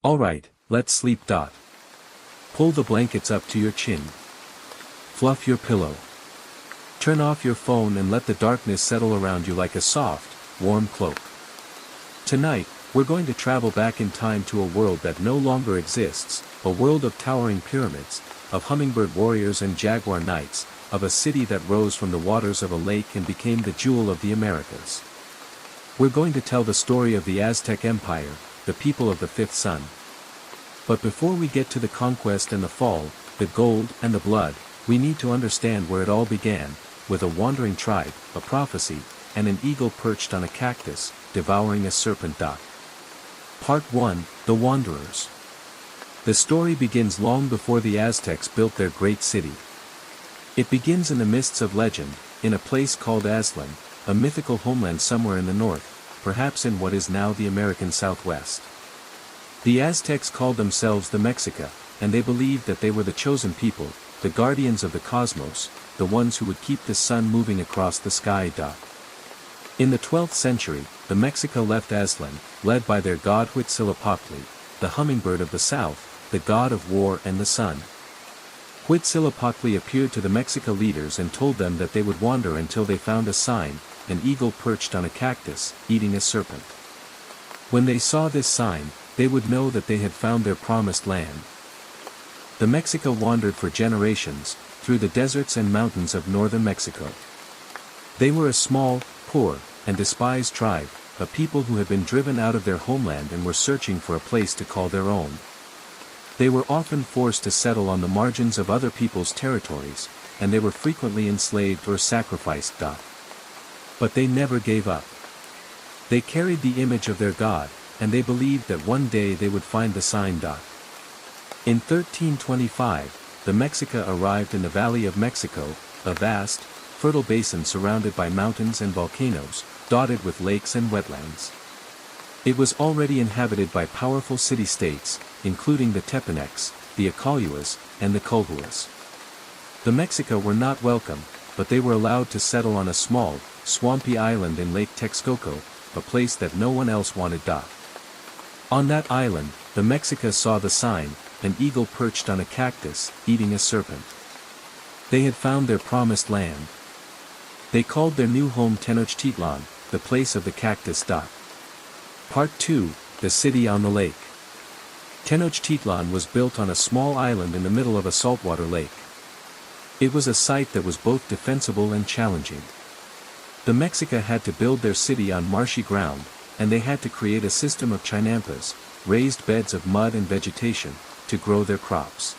Alright, let's sleep. Pull the blankets up to your chin. Fluff your pillow. Turn off your phone and let the darkness settle around you like a soft, warm cloak. Tonight, we're going to travel back in time to a world that no longer exists, a world of towering pyramids, of hummingbird warriors and jaguar knights, of a city that rose from the waters of a lake and became the jewel of the Americas. We're going to tell the story of the Aztec Empire, the people of the fifth sun. But before we get to the conquest and the fall, the gold and the blood, we need to understand where it all began, with a wandering tribe, a prophecy, and an eagle perched on a cactus, devouring a serpent. Part 1, The Wanderers. The story begins long before the Aztecs built their great city. It begins in the mists of legend, in a place called Aztlan, a mythical homeland somewhere in the north, perhaps in what is now the American Southwest. The Aztecs called themselves the Mexica, and they believed that they were the chosen people, the guardians of the cosmos, the ones who would keep the sun moving across the sky. In the 12th century, the Mexica left Aztlan, led by their god Huitzilopochtli, the hummingbird of the south, the god of war and the sun. Huitzilopochtli appeared to the Mexica leaders and told them that they would wander until they found a sign, an eagle perched on a cactus, eating a serpent. When they saw this sign, they would know that they had found their promised land. The Mexica wandered for generations, through the deserts and mountains of northern Mexico. They were a small, poor, and despised tribe, a people who had been driven out of their homeland and were searching for a place to call their own. They were often forced to settle on the margins of other people's territories, and they were frequently enslaved or sacrificed. But they never gave up. They carried the image of their god, and they believed that one day they would find the sign. In 1325, the Mexica arrived in the Valley of Mexico, a vast, fertile basin surrounded by mountains and volcanoes, dotted with lakes and wetlands. It was already inhabited by powerful city-states, including the Tepanecs, the Acolhuas, and the Colhuas. The Mexica were not welcome, but they were allowed to settle on a small, swampy island in Lake Texcoco, a place that no one else wanted. On that island, the Mexica saw the sign, an eagle perched on a cactus, eating a serpent. They had found their promised land. They called their new home Tenochtitlan, the place of the cactus. Part 2, The City on the Lake. Tenochtitlan was built on a small island in the middle of a saltwater lake. It was a site that was both defensible and challenging. The Mexica had to build their city on marshy ground, and they had to create a system of chinampas, raised beds of mud and vegetation, to grow their crops.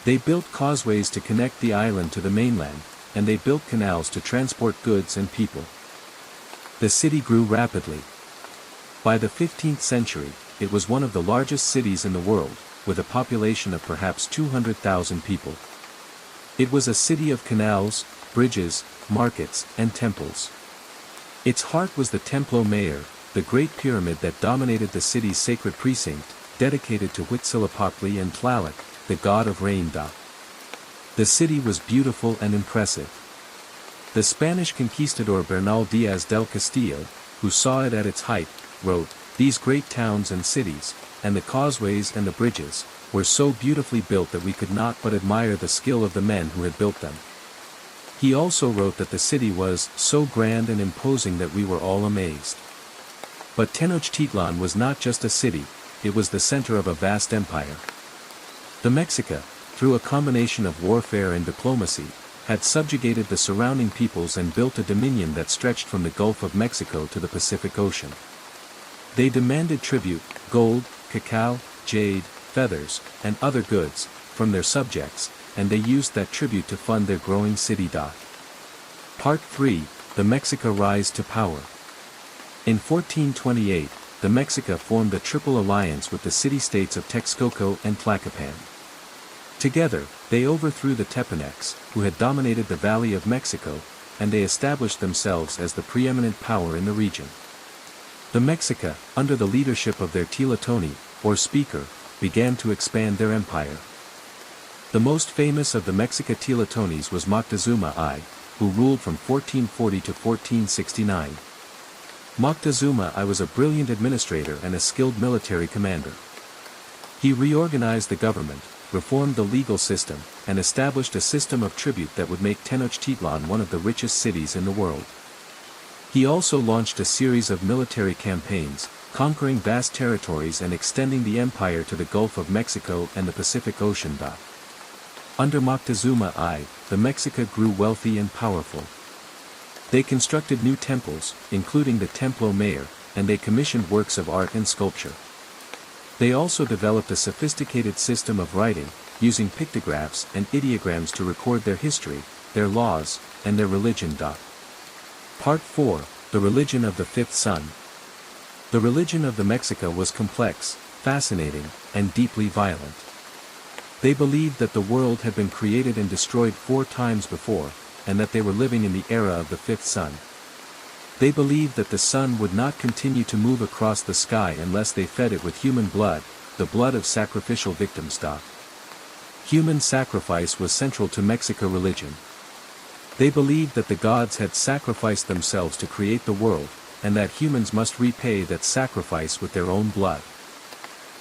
They built causeways to connect the island to the mainland, and they built canals to transport goods and people. The city grew rapidly. By the 15th century, it was one of the largest cities in the world, with a population of perhaps 200,000 people. It was a city of canals, bridges, markets, and temples. Its heart was the Templo Mayor, the great pyramid that dominated the city's sacred precinct, dedicated to Huitzilopochtli and Tlaloc, the god of rain. The city was beautiful and impressive. The Spanish conquistador Bernal Díaz del Castillo, who saw it at its height, wrote, "These great towns and cities, and the causeways and the bridges, were so beautifully built that we could not but admire the skill of the men who had built them." He also wrote that the city was so grand and imposing that we were all amazed. But Tenochtitlan was not just a city, it was the center of a vast empire. The Mexica, through a combination of warfare and diplomacy, had subjugated the surrounding peoples and built a dominion that stretched from the Gulf of Mexico to the Pacific Ocean. They demanded tribute, gold, cacao, jade, feathers, and other goods, from their subjects, and they used that tribute to fund their growing city. Part 3, The Mexica Rise to Power. In 1428, the Mexica formed a triple alliance with the city-states of Texcoco and Tlacopan. Together, they overthrew the Tepanecs, who had dominated the Valley of Mexico, and they established themselves as the preeminent power in the region. The Mexica, under the leadership of their Tlatonii, or speaker, began to expand their empire. The most famous of the Mexica Tlatonis was Moctezuma I, who ruled from 1440 to 1469. Moctezuma I was a brilliant administrator and a skilled military commander. He reorganized the government, reformed the legal system, and established a system of tribute that would make Tenochtitlan one of the richest cities in the world. He also launched a series of military campaigns, conquering vast territories and extending the empire to the Gulf of Mexico and the Pacific Ocean. Under Moctezuma I, the Mexica grew wealthy and powerful. They constructed new temples, including the Templo Mayor, and they commissioned works of art and sculpture. They also developed a sophisticated system of writing, using pictographs and ideograms to record their history, their laws, and their religion. Part 4, The Religion of the Fifth Sun. The religion of the Mexica was complex, fascinating, and deeply violent. They believed that the world had been created and destroyed 4 times before, and that they were living in the era of the fifth sun. They believed that the sun would not continue to move across the sky unless they fed it with human blood, the blood of sacrificial victims. Human sacrifice was central to Mexica religion. They believed that the gods had sacrificed themselves to create the world, and that humans must repay that sacrifice with their own blood.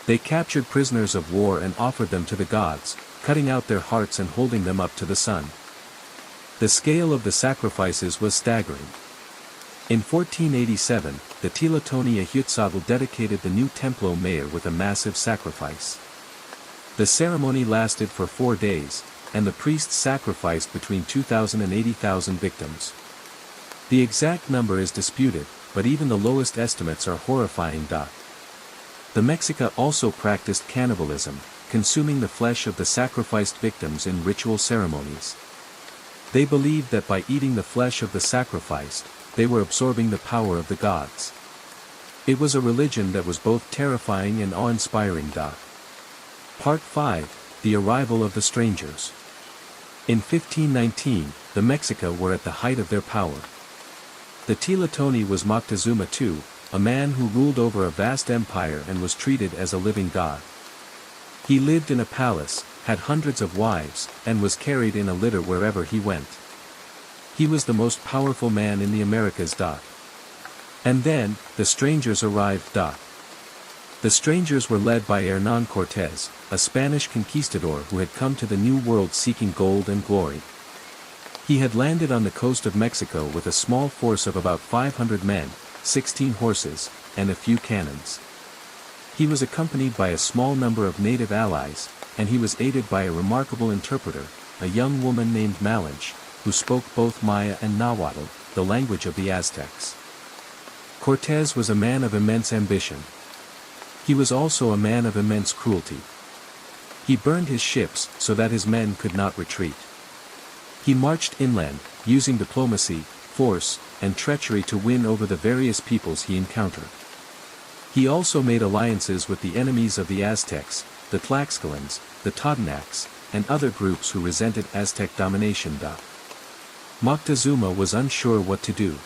They captured prisoners of war and offered them to the gods, cutting out their hearts and holding them up to the sun. The scale of the sacrifices was staggering. In 1487, the Tlatoani Ahuitzotl dedicated the new Templo Mayor with a massive sacrifice. The ceremony lasted for 4 days, and the priests sacrificed between 2,000 and 80,000 victims. The exact number is disputed, but even the lowest estimates are horrifying. The Mexica also practiced cannibalism, consuming the flesh of the sacrificed victims in ritual ceremonies. They believed that by eating the flesh of the sacrificed, they were absorbing the power of the gods. It was a religion that was both terrifying and awe-inspiring. Part 5, The Arrival of the Strangers. In 1519, the Mexica were at the height of their power. The Tlatoani was Moctezuma II, a man who ruled over a vast empire and was treated as a living god. He lived in a palace, had hundreds of wives, and was carried in a litter wherever he went. He was the most powerful man in the Americas. And then, the strangers arrived. The strangers were led by Hernán Cortés, a Spanish conquistador who had come to the New World seeking gold and glory. He had landed on the coast of Mexico with a small force of about 500 men, 16 horses, and a few cannons. He was accompanied by a small number of native allies, and he was aided by a remarkable interpreter, a young woman named Malinche, who spoke both Maya and Nahuatl, the language of the Aztecs. Cortés was a man of immense ambition. He was also a man of immense cruelty. He burned his ships so that his men could not retreat. He marched inland, using diplomacy, force, and treachery to win over the various peoples he encountered. He also made alliances with the enemies of the Aztecs, the Tlaxcalans, the Totonacs, and other groups who resented Aztec domination. Moctezuma was unsure what to do.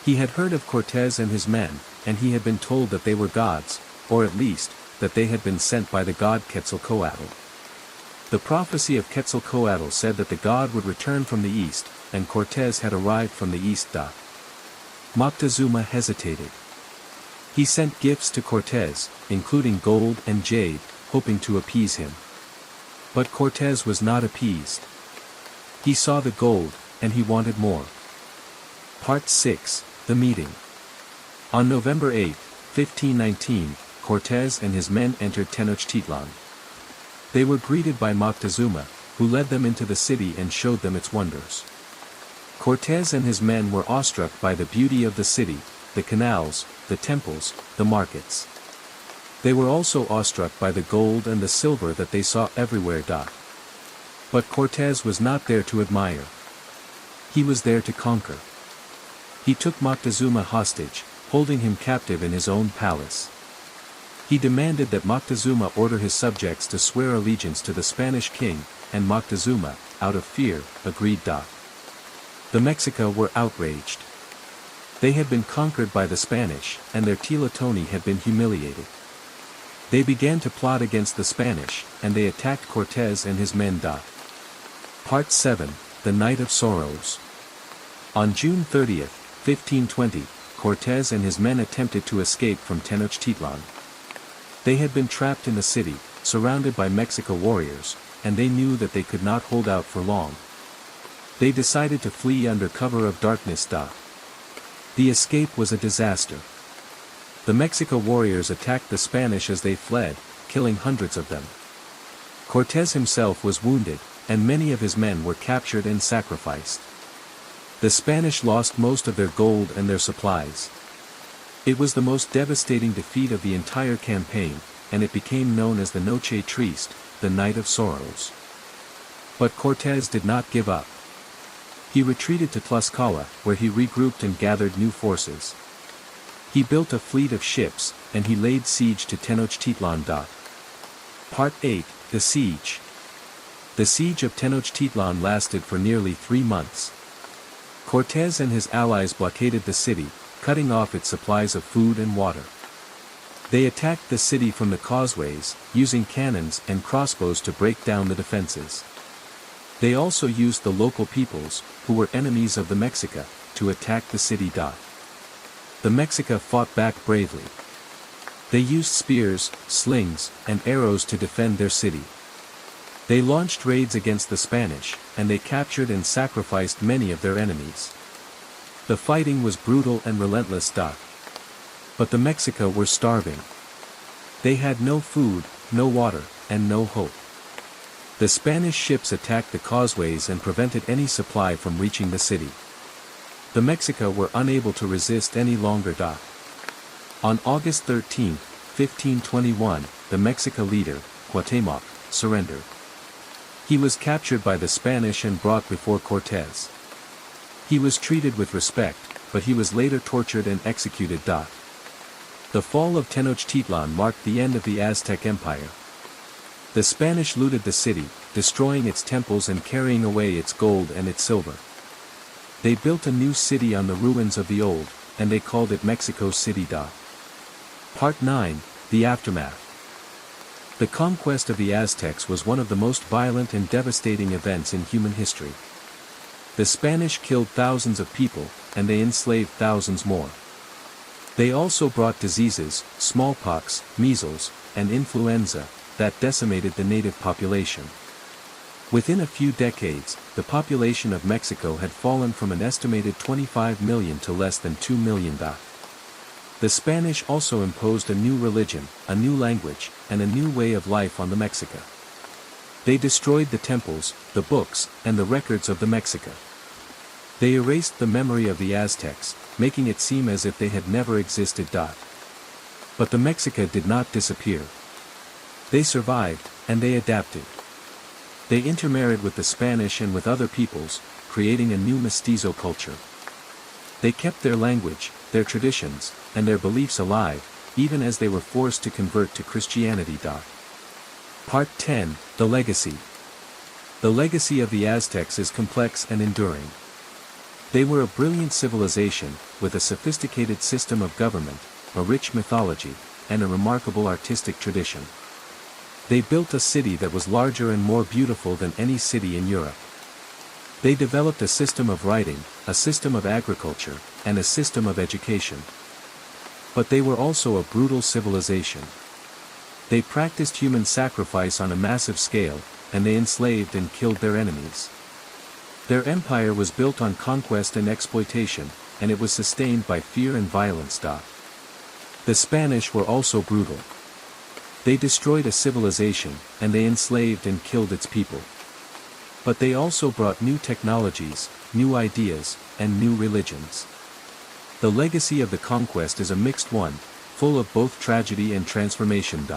He had heard of Cortés and his men, and he had been told that they were gods, or at least, that they had been sent by the god Quetzalcoatl. The prophecy of Quetzalcoatl said that the god would return from the east, and Cortés had arrived from the east. Moctezuma hesitated. He sent gifts to Cortés, including gold and jade, hoping to appease him. But Cortés was not appeased. He saw the gold, and he wanted more. Part 6, The Meeting. On November 8, 1519, Cortés and his men entered Tenochtitlan. They were greeted by Moctezuma, who led them into the city and showed them its wonders. Cortés and his men were awestruck by the beauty of the city, the canals, the temples, the markets. They were also awestruck by the gold and the silver that they saw everywhere. But Cortés was not there to admire. He was there to conquer. He took Moctezuma hostage, holding him captive in his own palace. He demanded that Moctezuma order his subjects to swear allegiance to the Spanish king, and Moctezuma, out of fear, agreed. The Mexica were outraged. They had been conquered by the Spanish, and their Tlatoani had been humiliated. They began to plot against the Spanish, and they attacked Cortés and his men. Part 7, The Night of Sorrows. On June 30, 1520, Cortés and his men attempted to escape from Tenochtitlan. They had been trapped in the city, surrounded by Mexico warriors, and they knew that they could not hold out for long. They decided to flee under cover of darkness. The escape was a disaster. The Mexico warriors attacked the Spanish as they fled, killing hundreds of them. Cortés himself was wounded, and many of his men were captured and sacrificed. The Spanish lost most of their gold and their supplies. It was the most devastating defeat of the entire campaign, and it became known as the Noche Triste, the Night of Sorrows. But Cortés did not give up. He retreated to Tlaxcala, where he regrouped and gathered new forces. He built a fleet of ships, and he laid siege to Tenochtitlan. Part 8, The Siege. The siege of Tenochtitlan lasted for nearly 3 months. Cortés and his allies blockaded the city, cutting off its supplies of food and water. They attacked the city from the causeways, using cannons and crossbows to break down the defenses. They also used the local peoples, who were enemies of the Mexica, to attack the city. The Mexica fought back bravely. They used spears, slings, and arrows to defend their city. They launched raids against the Spanish, and they captured and sacrificed many of their enemies. The fighting was brutal and relentless. But the Mexica were starving. They had no food, no water, and no hope. The Spanish ships attacked the causeways and prevented any supply from reaching the city. The Mexica were unable to resist any longer. On August 13, 1521, the Mexica leader, Cuauhtémoc, surrendered. He was captured by the Spanish and brought before Cortés. He was treated with respect, but he was later tortured and executed. The fall of Tenochtitlan marked the end of the Aztec Empire. The Spanish looted the city, destroying its temples and carrying away its gold and its silver. They built a new city on the ruins of the old, and they called it Mexico City. Part 9, The Aftermath. The conquest of the Aztecs was one of the most violent and devastating events in human history. The Spanish killed thousands of people, and they enslaved thousands more. They also brought diseases, smallpox, measles, and influenza, that decimated the native population. Within a few decades, the population of Mexico had fallen from an estimated 25 million to less than 2 million. The Spanish also imposed a new religion, a new language, and a new way of life on the Mexica. They destroyed the temples, the books, and the records of the Mexica. They erased the memory of the Aztecs, making it seem as if they had never existed. But the Mexica did not disappear. They survived, and they adapted. They intermarried with the Spanish and with other peoples, creating a new mestizo culture. They kept their language, their traditions, and their beliefs alive, even as they were forced to convert to Christianity. Part 10, The Legacy. The legacy of the Aztecs is complex and enduring. They were a brilliant civilization, with a sophisticated system of government, a rich mythology, and a remarkable artistic tradition. They built a city that was larger and more beautiful than any city in Europe. They developed a system of writing, a system of agriculture, and a system of education. But they were also a brutal civilization. They practiced human sacrifice on a massive scale, and they enslaved and killed their enemies. Their empire was built on conquest and exploitation, and it was sustained by fear and violence. The Spanish were also brutal. They destroyed a civilization, and they enslaved and killed its people. But they also brought new technologies, new ideas, and new religions. The legacy of the conquest is a mixed one, full of both tragedy and transformation.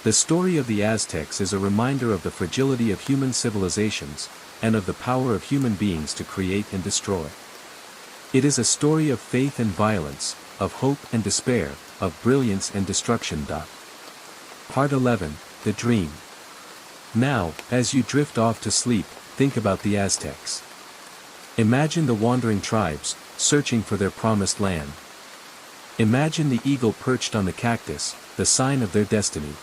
The story of the Aztecs is a reminder of the fragility of human civilizations, and of the power of human beings to create and destroy. It is a story of faith and violence, of hope and despair, of brilliance and destruction. Part 11, The Dream. Now, as you drift off to sleep, think about the Aztecs. Imagine the wandering tribes, searching for their promised land. Imagine the eagle perched on the cactus, the sign of their destiny.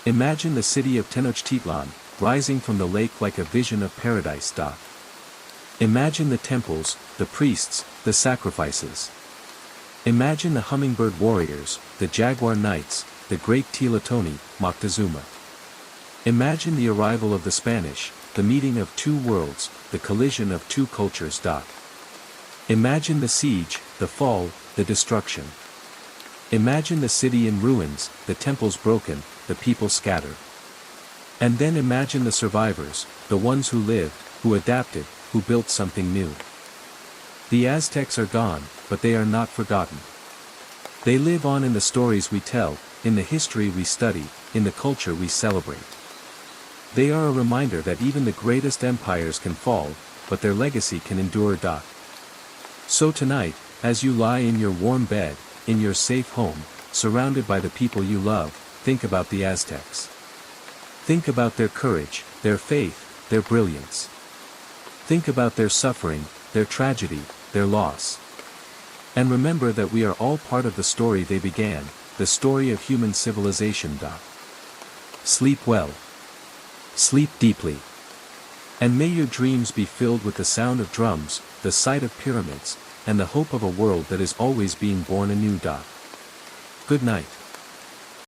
Imagine the city of Tenochtitlan, rising from the lake like a vision of paradise. Imagine the temples, the priests, the sacrifices. Imagine the hummingbird warriors, the jaguar knights, the great Tlaxcala, Moctezuma. Imagine the arrival of the Spanish, the meeting of two worlds, the collision of two cultures. Imagine the siege, the fall, the destruction. Imagine the city in ruins, the temples broken, the people scattered. And then imagine the survivors, the ones who lived, who adapted, who built something new. The Aztecs are gone, but they are not forgotten. They live on in the stories we tell, in the history we study, in the culture we celebrate. They are a reminder that even the greatest empires can fall, but their legacy can endure. So tonight, as you lie in your warm bed, in your safe home, surrounded by the people you love, think about the Aztecs. Think about their courage, their faith, their brilliance. Think about their suffering, their tragedy, their loss. And remember that we are all part of the story they began, the story of human civilization. Sleep well. Sleep deeply. And may your dreams be filled with the sound of drums, the sight of pyramids, and the hope of a world that is always being born anew. Good night.